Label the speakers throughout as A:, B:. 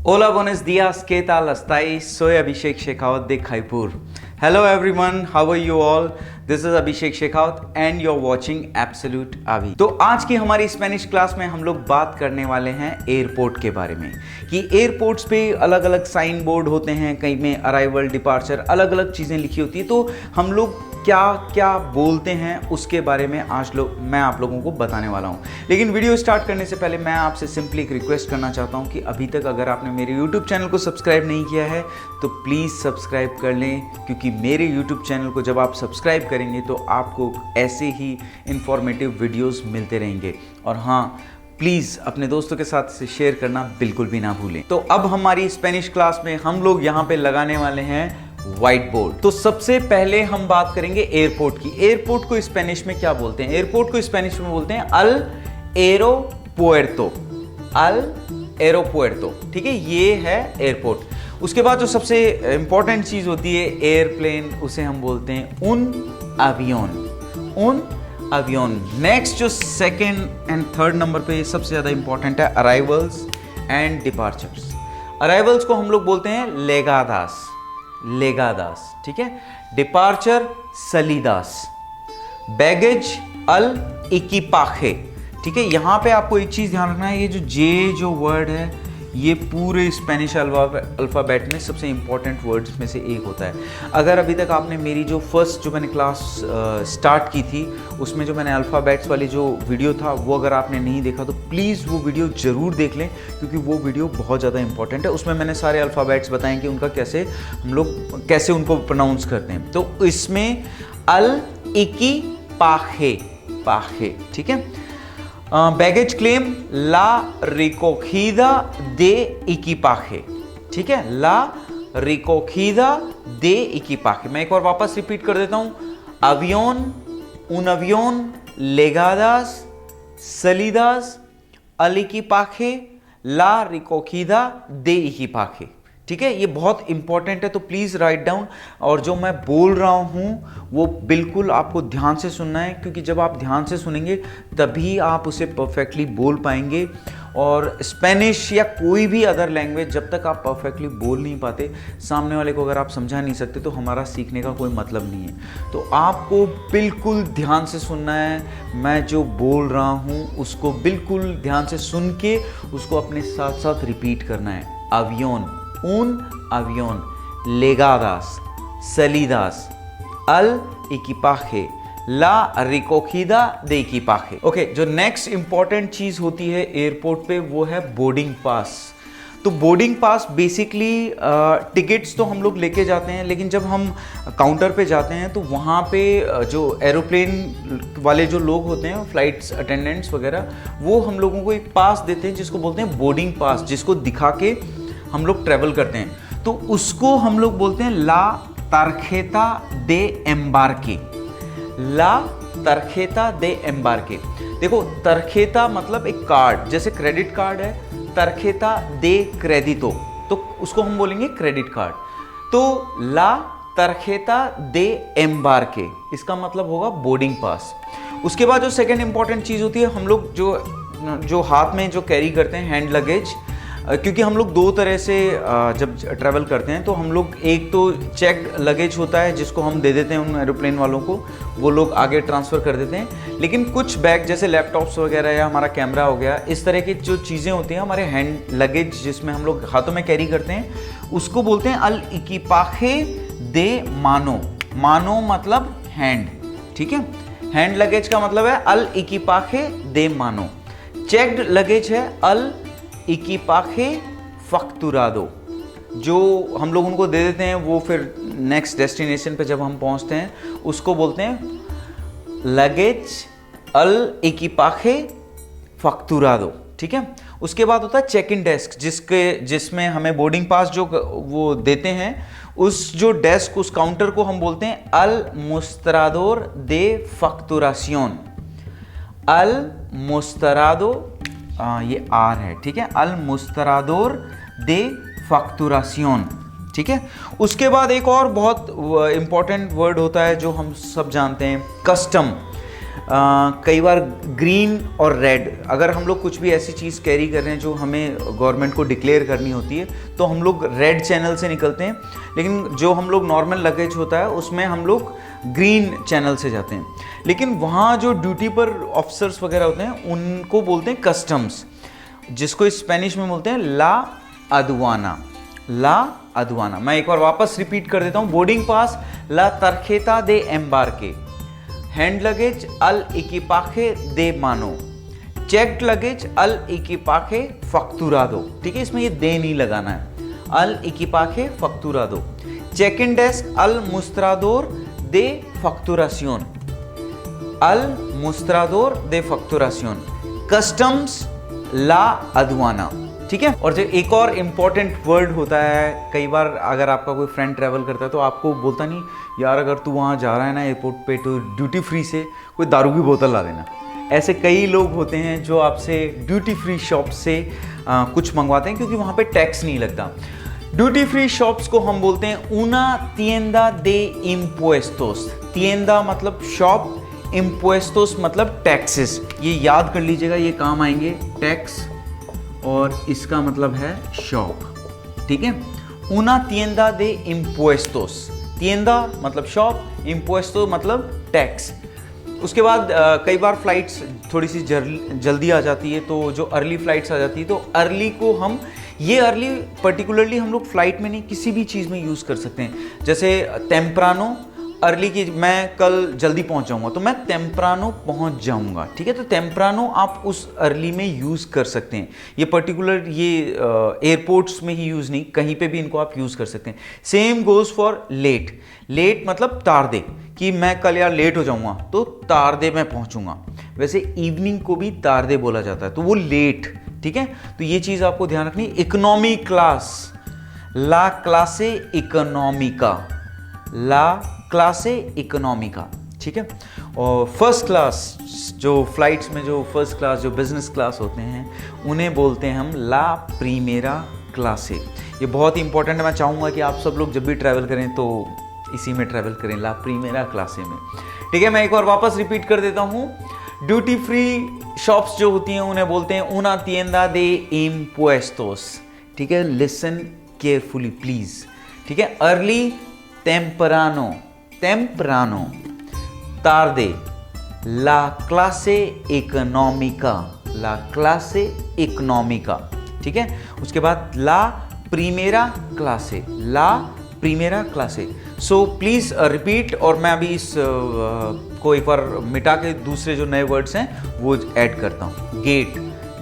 A: Hola, buenos días, ¿qué tal estáis? Soy Abhishek Shekhawat de Khaipur. Hello everyone, how are you all? This is Abhishek Shekhawat and you're watching Absolute Avi. तो आज की हमारी Spanish class में हम लोग बात करने वाले हैं एयरपोर्ट के बारे में कि एयरपोर्ट्स पे अलग अलग साइन बोर्ड होते हैं, कहीं में अराइवल, डिपार्चर, अलग अलग चीज़ें लिखी होती है। तो हम लोग क्या क्या बोलते हैं उसके बारे में आज मैं आप लोगों को बताने वाला हूं। लेकिन वीडियो स्टार्ट करने से पहले मैं आपसे सिंपली एक रिक्वेस्ट करना चाहता हूं कि अभी तक अगर आपने मेरे YouTube चैनल को सब्सक्राइब नहीं किया है तो प्लीज़ सब्सक्राइब कर लें, क्योंकि मेरे YouTube चैनल को जब आप सब्सक्राइब करेंगे तो आपको ऐसे ही इंफॉर्मेटिव वीडियोज़ मिलते रहेंगे। और हाँ, प्लीज़ अपने दोस्तों के साथ इसे शेयर करना बिल्कुल भी ना भूलें। तो अब हमारी स्पेनिश क्लास में हम लोग यहाँ पे लगाने वाले हैं व्हाइट बोर्ड। तो सबसे पहले हम बात करेंगे एयरपोर्ट की। एयरपोर्ट को स्पेनिश में क्या बोलते हैं? एयरपोर्ट को स्पेनिश में बोलते हैं अल एरोपुएर्तो। अल एरोपुएर्तो, ठीक है, ये है एयरपोर्ट। उसके बाद जो सबसे इंपॉर्टेंट चीज होती है एयरप्लेन, उसे हम बोलते हैं उन अवियोन। उन अवियोन। नेक्स्ट जो सेकेंड एंड थर्ड नंबर पे सबसे ज्यादा इंपॉर्टेंट है अराइवल्स एंड डिपार्चर्स। अराइवल्स को हम लोग बोलते हैं लेगादास, लेगादास, ठीक है। डिपार्चर सलीदास। बैगेज अल इकिपाखे, ठीक है। यहां पे आपको एक चीज ध्यान रखना है, ये जो वर्ड है ये पूरे स्पेनिश अल्फ़ाबेट में सबसे इंपॉर्टेंट वर्ड्स में से एक होता है। अगर अभी तक आपने मेरी जो मैंने क्लास स्टार्ट की थी उसमें जो मैंने अल्फ़ाबेट्स वाली जो वीडियो था वो अगर आपने नहीं देखा तो प्लीज़ वो वीडियो ज़रूर देख लें, क्योंकि वो वीडियो बहुत ज़्यादा इंपॉर्टेंट है। उसमें मैंने सारे अल्फ़ाबेट्स बताएं कि उनका हम लोग कैसे उनको प्रोनाउंस करते हैं। तो इसमें अल इकी पाखे, पाखे, ठीक है। बैगेज क्लेम ला रिकोखीदा दे इकिपाखे, ठीक है, ला रिकोखीदा दे इकिपाखे। मैं एक बार वापस रिपीट कर देता हूं। अवियोन, उन अवियोन, लेगादास, सलीदास, अल इकिपाखे, ला रिकोखीदा दे इकिपाखे, ठीक है। ये बहुत इंपॉर्टेंट है, तो प्लीज़ राइट डाउन। और जो मैं बोल रहा हूँ वो बिल्कुल आपको ध्यान से सुनना है, क्योंकि जब आप ध्यान से सुनेंगे तभी आप उसे परफेक्टली बोल पाएंगे। और स्पेनिश या कोई भी अदर लैंग्वेज जब तक आप परफेक्टली बोल नहीं पाते, सामने वाले को अगर आप समझा नहीं सकते, तो हमारा सीखने का कोई मतलब नहीं है। तो आपको बिल्कुल ध्यान से सुनना है। मैं जो बोल रहा हूँ उसको बिल्कुल ध्यान से सुन के उसको अपने साथ साथ रिपीट करना है। अवियोन, un avión, legadas, salidas, al equipaje, la recogida de equipaje। Okay, जो नेक्स्ट इंपॉर्टेंट चीज होती है एयरपोर्ट पे वो है बोर्डिंग पास। तो बोर्डिंग पास बेसिकली टिकट्स तो हम लोग लेके जाते हैं, लेकिन जब हम काउंटर पे जाते हैं तो वहाँ पे जो एरोप्लेन वाले जो लोग होते हैं, फ्लाइट्स अटेंडेंट्स वगैरह, वो हम लोगों को एक पास देते हैं जिसको बोलते हैं बोर्डिंग पास, जिसको दिखा के हम लोग ट्रेवल करते हैं। तो उसको हम लोग बोलते हैं ला तरखेता दे एम्बार्के। ला तरखेता दे एम्बार्के। देखो, तरखेता मतलब एक कार्ड, जैसे क्रेडिट कार्ड है, तरखेता दे क्रेडितो, तो उसको हम बोलेंगे क्रेडिट कार्ड। तो ला तरखेता दे एम्बार्के, इसका मतलब होगा बोर्डिंग पास। उसके बाद जो सेकेंड इंपॉर्टेंट चीज होती है, हम लोग जो हाथ में जो कैरी करते हैं हैंड लगेज, क्योंकि हम लोग दो तरह से जब ट्रैवल करते हैं तो हम लोग, एक तो चेक लगेज होता है जिसको हम दे देते हैं उन एरोप्लेन वालों को, वो लोग आगे ट्रांसफ़र कर देते हैं। लेकिन कुछ बैग जैसे लैपटॉप्स वगैरह या हमारा कैमरा हो गया, इस तरह की जो चीज़ें होती हैं हमारे हैंड लगेज जिसमें हम लोग हाथों में कैरी करते हैं, उसको बोलते हैं अल इकिपाखे दे मानो। मानो मतलब हैंड, ठीक है। हैंड लगेज का मतलब है अल इकिपाखे दे मानो। चेक्ड लगेज है अल इकिपाखे फक्तुरादो। जो हम लोग उनको दे देते हैं, वो फिर नेक्स्ट डेस्टिनेशन पे जब हम पहुंचते हैं उसको बोलते हैं लगेज अल इकिपाखे फक्तुरादो, ठीक है। उसके बाद होता है चेक इन डेस्क, जिसमें हमें बोर्डिंग पास जो वो देते हैं, उस जो डेस्क, उस काउंटर को हम बोलते हैं अल मुस्तरादोर दे फक्तुरासियोन। अल मुस्तरादो, ये आर है, ठीक है, अल मुस्तरादोर दे फक्तुरासियोन, ठीक है। उसके बाद एक और बहुत इंपॉर्टेंट वर्ड होता है जो हम सब जानते हैं, कस्टम। कई बार ग्रीन और रेड, अगर हम लोग कुछ भी ऐसी चीज़ कैरी कर रहे हैं जो हमें गवर्नमेंट को डिक्लेयर करनी होती है तो हम लोग रेड चैनल से निकलते हैं, लेकिन जो हम लोग नॉर्मल लगेज होता है उसमें हम लोग ग्रीन चैनल से जाते हैं। लेकिन वहाँ जो ड्यूटी पर ऑफिसर्स वगैरह होते हैं उनको बोलते हैं कस्टम्स, जिसको स्पेनिश में बोलते हैं ला अदुआना। ला अदुआना, मैं एक बार वापस रिपीट कर देता हूँ। बोर्डिंग पास ला तरखेता दे एम्बार्के, हैंड लगेज अल इकिपाखे दे मानो, चेक्ड लगेज अल इकिपाखे फक्तुरादो। ठीक है, इसमें ये दे नहीं लगाना है, अल इकिपाखे फक्तुरादो। चेक इन डेस्क अल मुस्त्रादोर दे फक्तुरासियोन, अल मुस्त्रादोर दे फक्तुरासियोन। कस्टम्स ला अदुआना। ठीक है, और जो एक और इम्पॉर्टेंट वर्ड होता है, कई बार अगर आपका कोई फ्रेंड ट्रैवल करता है तो आपको बोलता नहीं यार अगर तू वहाँ जा रहा है ना एयरपोर्ट पे तो ड्यूटी फ्री से कोई दारू की बोतल ला देना। ऐसे कई लोग होते हैं जो आपसे ड्यूटी फ्री शॉप से कुछ मंगवाते हैं क्योंकि वहाँ पे टैक्स नहीं लगता। ड्यूटी फ्री शॉप्स को हम बोलते हैं उना तिएंदा दे इम्पुएस्टोस। तिएंदा मतलब शॉप, इम्पुएस्टोस मतलब टैक्सेस। ये याद कर लीजिएगा, ये काम आएंगे, टैक्स और इसका मतलब है शॉप। ठीक है, उना तिएंदा दे इम्पुएस्टोस। तिएंदा मतलब शॉप, इम्पुएस्टो मतलब टैक्स। उसके बाद कई बार फ्लाइट्स थोड़ी सी जल्दी आ जाती है, तो जो अर्ली फ्लाइट्स आ जाती है तो अर्ली को हम, ये अर्ली पर्टिकुलरली हम लोग फ्लाइट में नहीं किसी भी चीज़ में यूज़ कर सकते हैं। जैसे टेम्प्रानो, अर्ली की, मैं कल जल्दी पहुंच जाऊंगा तो मैं टेम्प्रानो पहुंच जाऊंगा। ठीक है, तो टेम्प्रानो आप उस अर्ली में यूज़ कर सकते हैं। ये पर्टिकुलर ये एयरपोर्ट्स में ही यूज़ नहीं, कहीं पे भी इनको आप यूज़ कर सकते हैं। Same goes for late. Late मतलब तारदे, कि मैं कल यार लेट हो जाऊंगा तो तारदे में पहुंचूंगा। वैसे इवनिंग को भी तारदे बोला जाता है, तो वो लेट। ठीक है, तो ये चीज़ आपको ध्यान रखनी। इकोनॉमी क्लास, ला क्लासे इकोनॉमिका, ला क्लासे इकोनॉमिका। ठीक है, और फर्स्ट क्लास, जो फ्लाइट्स में जो फर्स्ट क्लास, जो बिजनेस क्लास होते हैं उन्हें बोलते हैं हम ला प्रीमेरा क्लासे। ये बहुत ही इंपॉर्टेंट है, मैं चाहूँगा कि आप सब लोग जब भी ट्रैवल करें तो इसी में ट्रैवल करें, ला प्रीमेरा क्लासे में। ठीक है, मैं एक बार वापस रिपीट कर देता हूँ। ड्यूटी फ्री शॉप्स जो होती हैं उन्हें बोलते हैं उना तिएंदा दे इम्पुएस्टोस। ठीक है, लिसन केयरफुली प्लीज। ठीक है, अर्ली टेम्परानो, टेम्परानो, तारदे, ला क्लासे इकोनॉमिका, ला क्लासे इकोनॉमिका। ठीक है, उसके बाद ला प्रीमेरा क्लासे, ला प्रीमेरा क्लासे। सो प्लीज रिपीट, और मैं अभी इस को एक बार मिटा के दूसरे जो नए वर्ड्स हैं वो ऐड करता हूँ। गेट,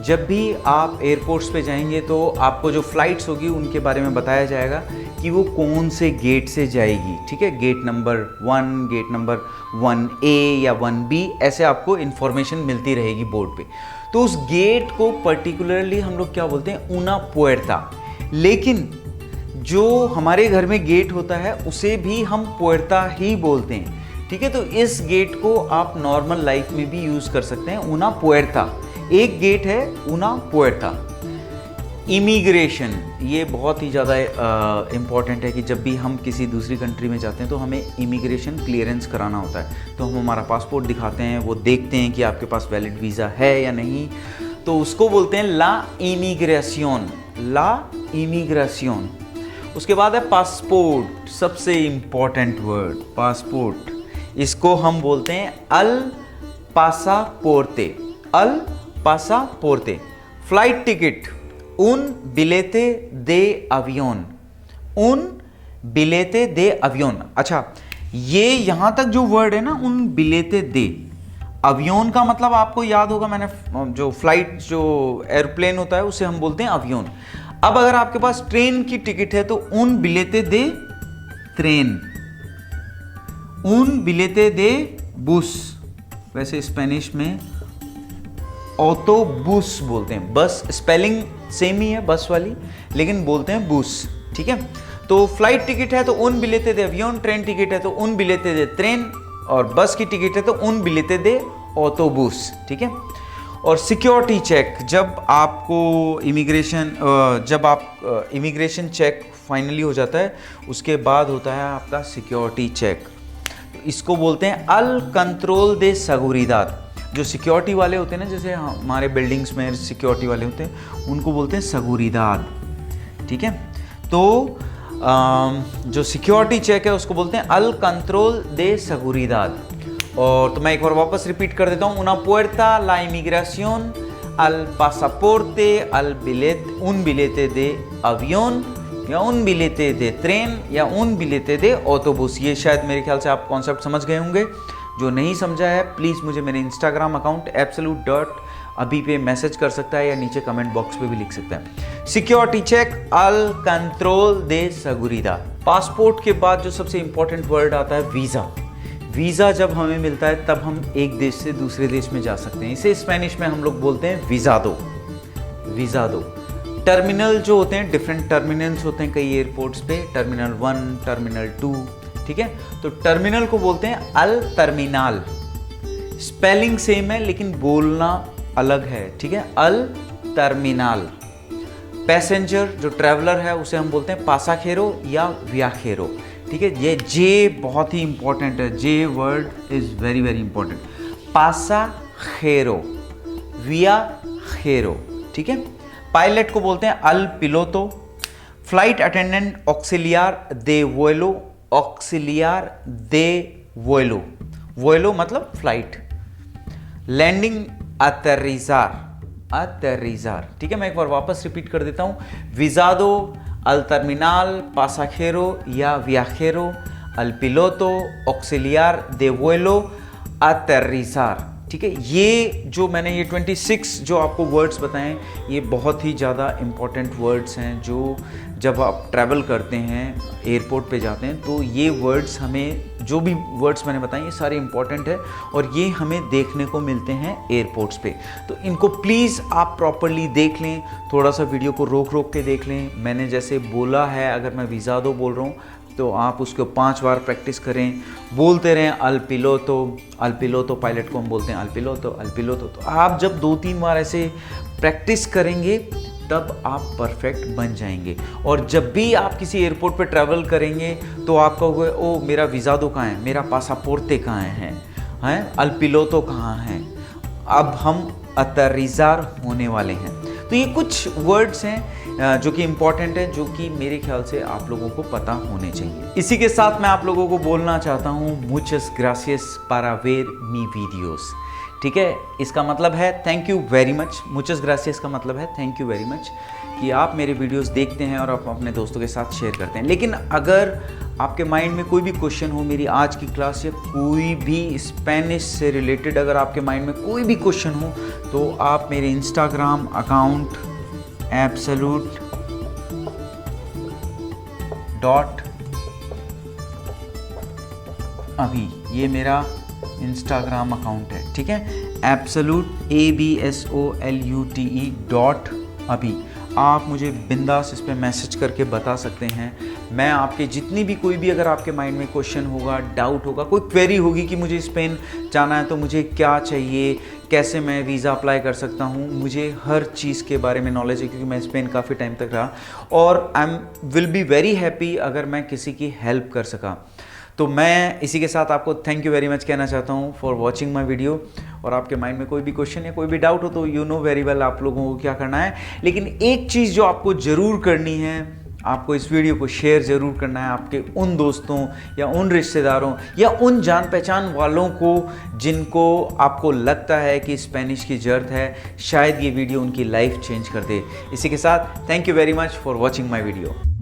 A: जब भी आप एयरपोर्ट्स पे जाएंगे तो आपको जो फ्लाइट्स होगी उनके बारे में बताया जाएगा कि वो कौन से गेट से जाएगी। ठीक है, gate number 1, gate number 1A या 1B, ऐसे आपको इन्फॉर्मेशन मिलती रहेगी बोर्ड पे। तो उस गेट को पर्टिकुलरली हम लोग क्या बोलते हैं, उना पुएर्ता। लेकिन जो हमारे घर में गेट होता है उसे भी हम पुएर्ता ही बोलते हैं। ठीक है, तो इस गेट को आप नॉर्मल लाइफ में भी यूज कर सकते हैं, उना पुएर्ता। एक गेट है उना पुएर्ता। इमिग्रेशन, ये बहुत ही ज़्यादा इम्पॉर्टेंट है कि जब भी हम किसी दूसरी कंट्री में जाते हैं तो हमें इमिग्रेशन क्लियरेंस कराना होता है। तो हम हमारा पासपोर्ट दिखाते हैं, वो देखते हैं कि आपके पास वैलिड वीज़ा है या नहीं, तो उसको बोलते हैं ला इमिग्रेशन, ला इमिग्रेशन। उसके बाद है पासपोर्ट, सबसे इम्पॉर्टेंट वर्ड पासपोर्ट। इसको हम बोलते हैं अल पासापोर्ते, अल पासापोर्ते। फ्लाइट टिकट, उन बिलेते दे अवियोन, उन बिलेते दे अवियोन। अच्छा, ये यहां तक जो वर्ड है ना, उन बिलेते दे अवियोन का मतलब आपको याद होगा, मैंने जो फ्लाइट जो एयरप्लेन होता है उसे हम बोलते हैं अवियोन। अब अगर आपके पास ट्रेन की टिकट है तो उन बिलेते दे ट्रेन, उन बिलेते दे बुस। वैसे स्पेनिश में ऑटोबुस बोलते हैं, बस स्पेलिंग सेम ही है बस वाली, लेकिन बोलते हैं बुस। ठीक है, तो फ्लाइट टिकट है तो उन बिलेते दे अवियोन, ट्रेन टिकट है तो उन बिलेते दे ट्रेन, और बस की टिकट है तो उन बिलेते दे ऑटोबुस। ठीक है, और सिक्योरिटी चेक, जब आपको इमिग्रेशन चेक फाइनली हो जाता है उसके बाद होता है आपका सिक्योरिटी चेक। इसको बोलते हैं अल कंट्रोल दे seguridad। जो सिक्योरिटी वाले होते हैं ना, जैसे हमारे बिल्डिंग्स में सिक्योरिटी वाले होते हैं, उनको बोलते हैं seguridad, ठीक है। तो जो सिक्योरिटी चेक है उसको बोलते हैं अल कंट्रोल दे seguridad। और तो मैं एक बार वापस रिपीट कर देता हूँ, una puerta la inmigración al pasaporte al billete, un billete de avión या un billete de tren या un billete de autobús। ये शायद मेरे ख्याल से आप कॉन्सेप्ट समझ गए होंगे। जो नहीं समझा है प्लीज़ मुझे मेरे इंस्टाग्राम अकाउंट absolute.abhi पे मैसेज कर सकता है या नीचे कमेंट बॉक्स पे भी लिख सकता है। सिक्योरिटी चेक अल कंट्रोल दे seguridad। पासपोर्ट के बाद जो सबसे इंपॉर्टेंट वर्ड आता है वीज़ा। वीज़ा जब हमें मिलता है तब हम एक देश से दूसरे देश में जा सकते हैं। इसे स्पेनिश में हम लोग बोलते हैं वीज़ादो, वीज़ादो। टर्मिनल जो होते हैं, डिफरेंट टर्मिनल्स होते हैं कई एयरपोर्ट्स पे, टर्मिनल 1, टर्मिनल 2, ठीक है। तो टर्मिनल को बोलते हैं अल टर्मिनाल। स्पेलिंग सेम है लेकिन बोलना अलग है, ठीक है, अल टर्मिनाल। पैसेंजर जो ट्रैवलर है उसे हम बोलते हैं पासाखेरो या वियाखेरो, ठीक है। ये जे बहुत ही इंपॉर्टेंट है, J word is very very important. पासाखेरो, वियाखेरो, ठीक है। पायलट को बोलते हैं अल पिलोतो। फ्लाइट अटेंडेंट ऑक्सिलियार दे वोलो, ऑक्सिलियार दे वोलो, वोलो मतलब फ्लाइट। लैंडिंग अतरिजार, अतरिजार, ठीक है। मैं एक बार वापस रिपीट कर देता हूं, विजादो, अल टर्मिनाल, पासाखेरो या वियाखेरो, अल पिलोतो, ऑक्सिलियार दे वोलो, अतरिजार, ठीक है। ये जो मैंने ये 26 जो आपको वर्ड्स बताएं, ये बहुत ही ज़्यादा इम्पॉर्टेंट वर्ड्स हैं जो जब आप ट्रैवल करते हैं, एयरपोर्ट पे जाते हैं, तो ये वर्ड्स हमें, जो भी वर्ड्स मैंने बताए ये सारे इंपॉर्टेंट है और ये हमें देखने को मिलते हैं एयरपोर्ट्स पे। तो इनको प्लीज़ आप प्रॉपरली देख लें, थोड़ा सा वीडियो को रोक रोक के देख लें। मैंने जैसे बोला है, अगर मैं वीज़ादो बोल रहा हूँ तो आप उसको 5 बार प्रैक्टिस करें, बोलते रहें अल पिलोतो, अल पिलोतो, पायलट को हम बोलते हैं अल पिलोतो, अल पिलोतो। तो आप जब 2-3 बार ऐसे प्रैक्टिस करेंगे तब आप परफेक्ट बन जाएंगे। और जब भी आप किसी एयरपोर्ट पे ट्रैवल करेंगे तो आप कहोगे ओ मेरा वीज़ादो कहाँ है, मेरा पासापोर्टे कहाँ है, अल पिलोतो कहाँ है। अब हम अतरिजार होने वाले हैं। तो ये कुछ वर्ड्स हैं जो कि इम्पॉर्टेंट है, जो कि मेरे ख्याल से आप लोगों को पता होने चाहिए। इसी के साथ मैं आप लोगों को बोलना चाहता हूँ मुचस ग्रासियस पारा वेर मी वीडियोस, ठीक है। इसका मतलब है थैंक यू वेरी मच। मुचस ग्रासियस का मतलब है थैंक यू वेरी मच कि आप मेरे वीडियोस देखते हैं और आप अपने दोस्तों के साथ शेयर करते हैं। लेकिन अगर आपके माइंड में कोई भी क्वेश्चन हो मेरी आज की क्लास या कोई भी स्पेनिश से रिलेटेड, अगर आपके माइंड में कोई भी क्वेश्चन हो तो आप मेरे इंस्टाग्राम अकाउंट absolute.abhi, ये मेरा इंस्टाग्राम अकाउंट है, ठीक है, absolute ABSOLUTE.abhi। आप मुझे बिंदास इस पर मैसेज करके बता सकते हैं। मैं आपके जितनी भी कोई भी अगर आपके माइंड में क्वेश्चन होगा, डाउट होगा, कोई क्वेरी होगी कि मुझे स्पेन जाना है तो मुझे क्या चाहिए, कैसे मैं वीज़ा अप्लाई कर सकता हूँ, मुझे हर चीज़ के बारे में नॉलेज है क्योंकि मैं स्पेन काफ़ी टाइम तक रहा और I will be very happy अगर मैं किसी की हेल्प कर सका। तो मैं इसी के साथ आपको थैंक यू वेरी मच कहना चाहता हूँ फॉर वॉचिंग माई वीडियो। और आपके माइंड में कोई भी क्वेश्चन या कोई भी डाउट हो तो यू नो वेरी वेल आप लोगों को क्या करना है। लेकिन एक चीज़ जो आपको ज़रूर करनी है, आपको इस वीडियो को शेयर ज़रूर करना है आपके उन दोस्तों या उन रिश्तेदारों या उन जान पहचान वालों को जिनको आपको लगता है कि स्पेनिश की ज़रूरत है। शायद ये वीडियो उनकी लाइफ चेंज कर दे। इसी के साथ thank you very much for watching my video.